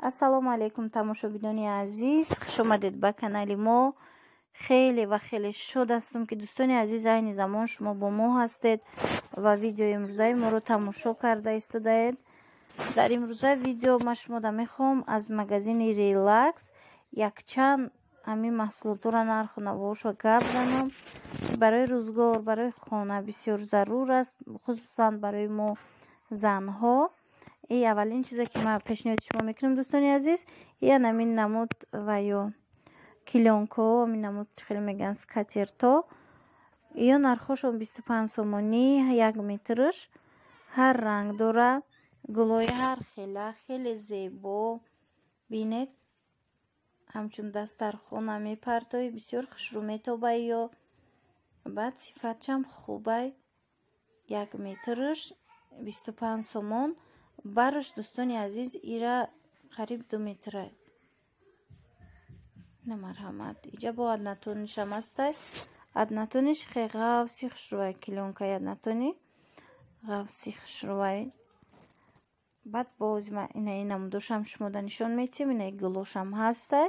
ассалому алайкум тамошобинони азиз, хуш омадед ба канали мо. Хеле ва хеле шод ҳастам ки дӯстони азиз айни замон шумо бо мо ҳастед ва видеои имрӯзаи моро тамошо карда истодаед. дар имрӯзаи видео ма шумода мехоҳам аз магазини Relax якчанд ҳамин маҳсулотро нарху навоша гап занам. Барои рӯзгор, барои хона бисёр зарур аст, хусусан барои мо занҳо. аввалин чизе ки ман пешниҳоди шумо мекунам дӯстони азиз, ин ҳамин намуд ва ё клёнко, ҳамин намуд чӣ хеле мегӯянд скатерто. ё нархошон 25 сомонӣ 1 метрш. ҳар ранг дора, гулҳои ҳар хела, хеле зебо. бинед ҳамчун дастархона мепартои бисёр хушрӯ метобай ё баъд сифатчам хубай. 1 метрш 25 сомон. барш дӯстони азиз ира қариб 2 метра. на марҳамат иҷа бо аднатонишам ҳастай. аднатониш хе ғавси хушрӯвай клёнкаи аднатони ғавси хушрӯвай. баъд боз инаи намудошам шумода нишон метиҳам. инаи гулошам ҳастай.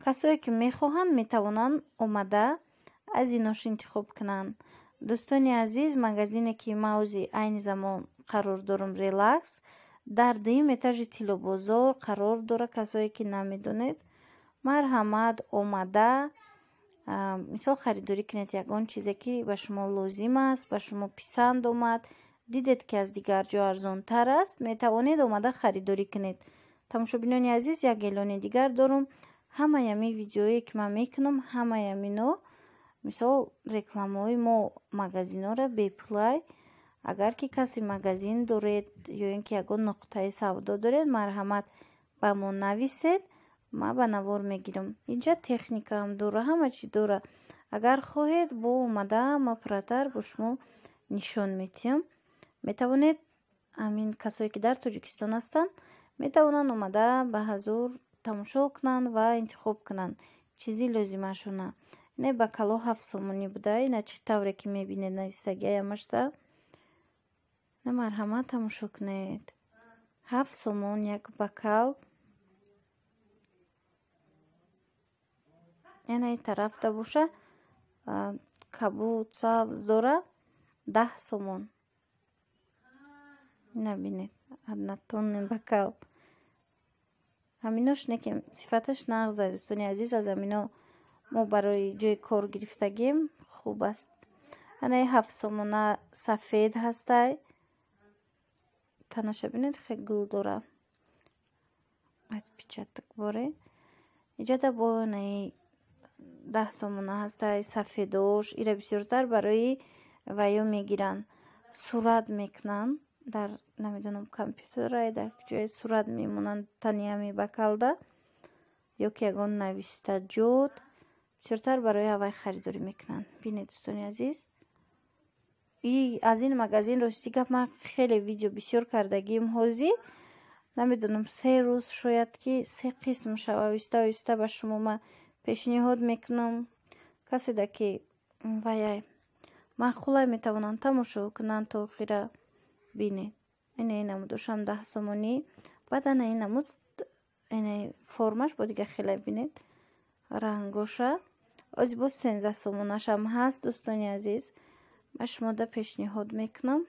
касое ки мехоҳанд метавонанд омада аз инош интихоб кунанд. дӯстони азиз, магазине ки мавзи айни замон қарор дорам Relax дар 2 этажи Тиллобозор қарор дора. касое ки намедонед, марҳамат омада мисол харидорӣ кунед ягон чизе ки ба шумо лозим аст, ба шумо писанд омад, дидед ки аз дигар ҷо арзонтар аст, метавонед омада харидорӣ кунед. тамошобинони азиз, як эълони дигар дорам. ҳамаи ҳамин видеое ки ман мекунам, ҳамаи ҳамино мисол рекламаҳои мо магазинора беплай. агар ки каси магазин доред ё ин ки ягон нуқтаи савдо доред, марҳамат ба мо нависед, ман ба навор мегирам. инҷа техникаам дора, ҳама чӣ дора. агар хоҳед бо омада ман пурратар бо шумо нишон метиҳам. метавонед ҳамин касое ки дар Тоҷикистон ҳастанд метавонанд омада ба ҳазур тамошо кунанд ва интихоб кунанд чизи лозимашона. не бакало 7 сомонӣ буда. ина чӣ тавре ки мебинед наистагиямашта. на марҳамат тамошо кунед. 7 сомон як бакал. яна ин тарафта боша кабуд сабз дора 10 сомон. набинед однотонный бакал. ҳаминош не ки сифаташ нағза дӯстони азиз, аз ҳамино мо барои ҷои кор гирифтагем хуб аст. ана 7 сомона сафед ҳастай. танаша бинед хе гул дора. отпечаток боре. иҷада бо наи 10 сомона ҳастай сафедош. ира бисёртар барои ваё мегиранд. сурат мекунанд дар намедонам компютера дар ҷое сурат мемонанд тани ҳами бакалда ё ки ягон навистаҷот. бисёртар барои авай харидорӣ мекунанд. бинед дӯстони азиз, аз ин магазин рости гап ман хеле видео бисёр кардагим. ҳозир намедонам 3 рӯз шояд ки 3 қисм шава. оҳиста оҳиста ба шумо ман пешниҳод мекунам. каседа ки ваяй маъқулай метавонанд тамошо кунанд то охира. бинед ина ин намудошам 10 сомонӣ. баъд ана ин намуд ина формаш бо дига хеле бинед рангоша. ози бо 13 сомонашам ҳаст. дӯстони азиз, ба шумода пешниҳод мекунам.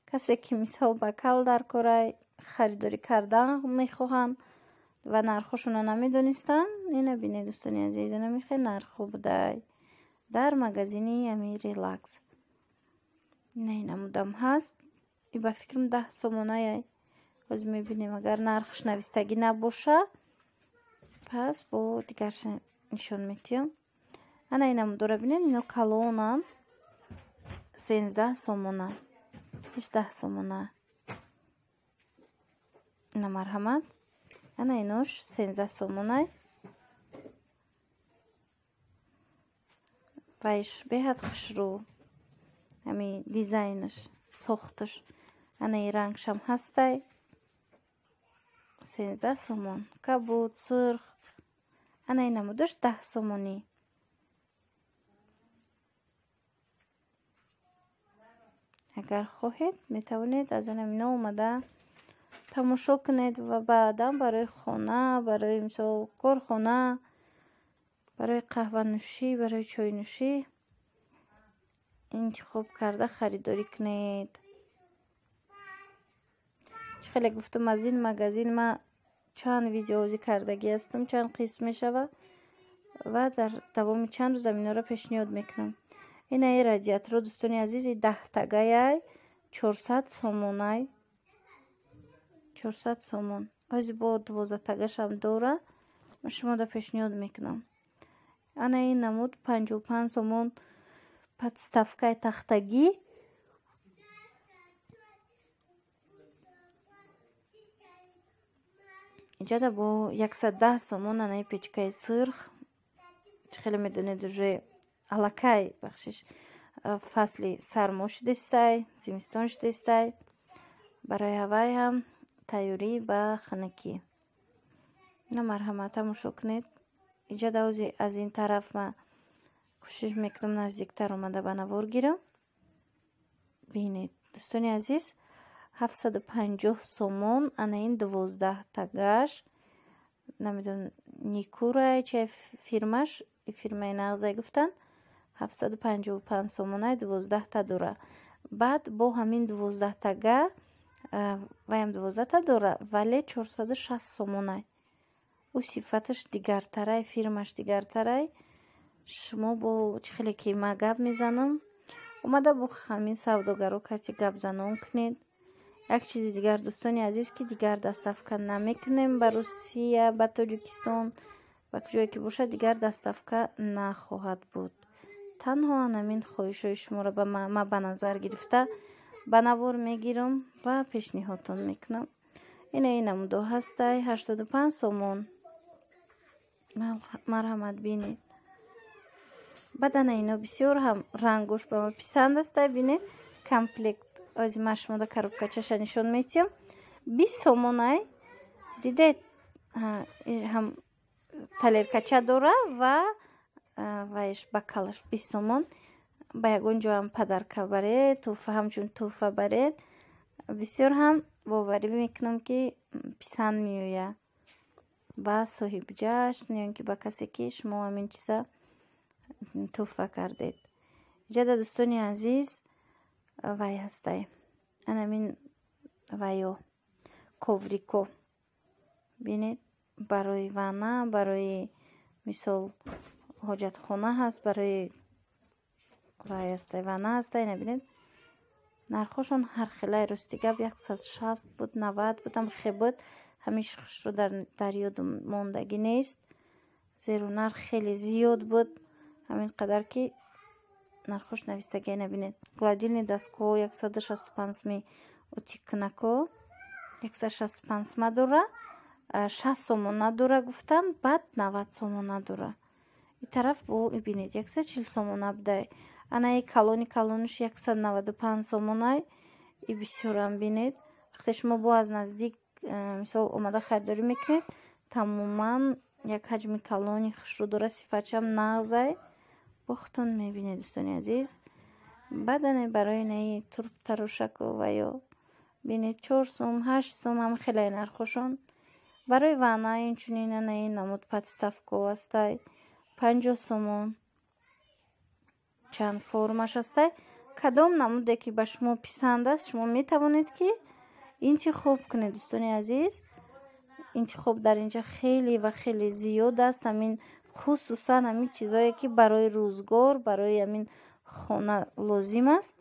касе ки мисол бакал дар корай харидорӣ кардан мехоҳанд ва нархошона намедонистанд, ина бинед дӯстони азиз, ина мехе нарху будай дар магазини ами Relax. ина ин намудам ҳаст. и ба фикрам 10 сомонае. ҳозир мебинем агар нархш навистагӣ набоша пас бо дигарш нишон метиҳам. ана ин намудора бинед, ино калонанд 13 сомона 10 сомона. ина марҳамат. ана инош 13 сомонай. вайш беҳад хушрӯ. ҳами дизайнаш сохташ. ана ин рангшам ҳастай. 13 сомон. кабуд сурх. ана ин намудаш 10 сомонӣ. агар хоҳед метавонед аз ин ҳамино омада тамошо кунед ва баъдан барои хона, барои мисол корхона, барои қаҳванӯшӣ, барои чойнӯшӣ интихоб карда харидорӣ кунед. чӣ хеле гуфтам, аз ин магазин ман чанд видеоозӣ кардагӣ ҳастам, чанд қисм мешава ва дар давоми чанд рӯз аминҳоро пешниҳод мекунам. ин радиаторо дӯстони азиз 10 тагаяй 400 сомонай, 400 сомон. баъзе бо 12 тагашам дора. ман шумода пешниҳод мекунам. ана ин намуд 55 сомон подставкаи тахтагӣ. инҷода бо 110 сомон анаи печкаи сирх. чӣ хеле медонед уже аллакай бахшиш фасли сармо шудестай, зимистон шудестай. барои ҳавай ҳам тайёрӣ ба ханакӣ. ина марҳамат тамошо кунед. инҷода аз ин тараф ман кӯшиш мекунам наздиктар омада ба навор гирам. бинед дӯстони азиз 750 сомон ана ин 12 тагаш. намедонам никурай чи фирмаш, фирмаи нағзай гуфтан 755 сомонай 12 та дора. баъд бо ҳамин 12 тага ваям 12 та дора, вале 460 сомонай. ӯ сифаташ дигартарай, фирмаш дигартарай. шумо бо чӣ хеле ки ма гап мезанам, омада бо ҳамин савдогаро кати гап занон кунед. як чизи дигар дӯстони азиз ки дигар доставка намекунем ба Русия, ба Тоҷикистон, ба куҷое ки бошад дигар доставка нахоҳад буд. танҳо ҳамин хоҳишҳои шуморо ма ба назар гирифта ба навор мегирам ва пешниҳодтон мекунам. ина ин намудо ҳастай 85 сомон. марҳамат бинед. баъд ана ино бисёр ҳам рангош ба ма писанд астай. бинед комплект ози ма шумода коробкачаша нишон метиҳам. 20 сомонай дидед ҳам талеркача дора ва ваеш бакалаш 20 сомон. ба ягон ҷо ҳам падарка баред, туҳфа ҳамчун туҳфа баред. бисёр ҳам боварӣ мекунам ки писанд меоя ба соҳибҷашн ё ин ки ба касе ки шумо ҳамин чиза туҳфа кардед. ҷада дӯстони азиз вай ҳастай. анамин вайо коврико бинед барои вана, барои мисол ҳоҷатхона ҳаст, барои вай ҳастай, вана ҳастай. набинед нархошон ҳар хелай рости гап 160 буд, 90 буд, ам хебуд. ҳамишро дар ёдам мондагӣ нест, зеро нарх хеле зиёд буд. ҳамин қадар ки нархош навистагӣ набинед. гладильни дастгоҳо 165 утикнако 165 надора, 60 сомон надора гуфтан, баъд 90 сомон надора. ин тараф бо бинед 140 сомон абдай. анаи калониш 195 сомонай. и бисёрам бинед. вақте шумо бо аз наздик мисол омада харидорӣ мекунед, тамоман як ҳаҷми калони хушрӯ дора, сифатшам нағзай бохтон мебинед дӯстони азиз. баъд ана барои наи турб тарошако ва ё бинед 4 сом 8 сом ҳам хеле нархошон. барои вана инчунин анаи намуд подставко ҳастай 50 сомон. чанд формаш ҳастай. кадом намуде ки ба шумо писанд аст, шумо метавонед ки интихоб кунед дӯстони азиз. интихоб дар инҷа хеле ва хеле зиёд аст. ҳамин хусусан ҳамин чизое ки барои рӯзгор, барои ҳамин хона лозим аст,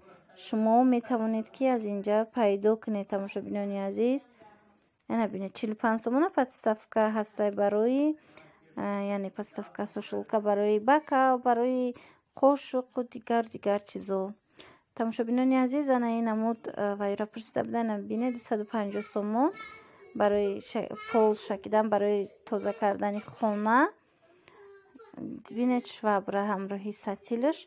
шумо метавонед ки аз инҷа пайдо кунед. тамошобинони азиз, яна бинед 45 сомона подставка ҳастай барои яъне подставка сушилка барои бакал, барои қошуқу дигар чизо. тамошобинони азиз, ана ин намуд вайра пурсида будана бинед 250 сомон барои пол шакидан, барои тоза кардани хона. бинед швабра ҳамроҳи сатилаш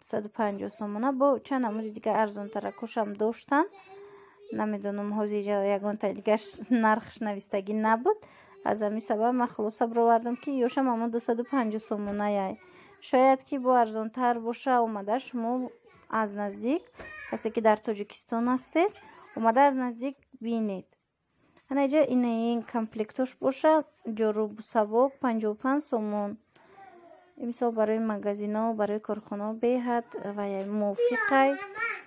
250 сомона. бо чанд намуди дигар арзонтаракошам доштан. намедонам ҳозир ягонта дигар нархш навистагӣ набуд. аз ҳамин сабаб ман хулоса баровардам ки ёшам ҳамон 250 сомонаяй. шояд ки бо арзонтар боша, омада шумо аз наздик, касе ки дар Тоҷикистон ҳастед, омада аз наздик бинед. ҳанаҷа این комплектош бошад. ҷору сабок 55 сомон. имсол барои магазинҳо, барои корхонаҳо беҳад ва мувофиқай.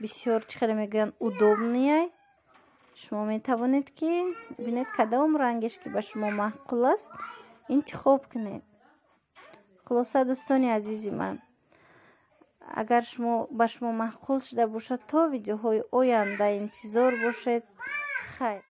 бисёр чӣ хеле мегӯянд удобнияй. шумо метавонед ки бинед кадом рангеш ки ба шумо маъқул аст интихоб кунед. хулоса дӯстони азизи ман, агар ба шумо маъқул шуда бошад, то видеоҳои оянда интизор бошед. хайр.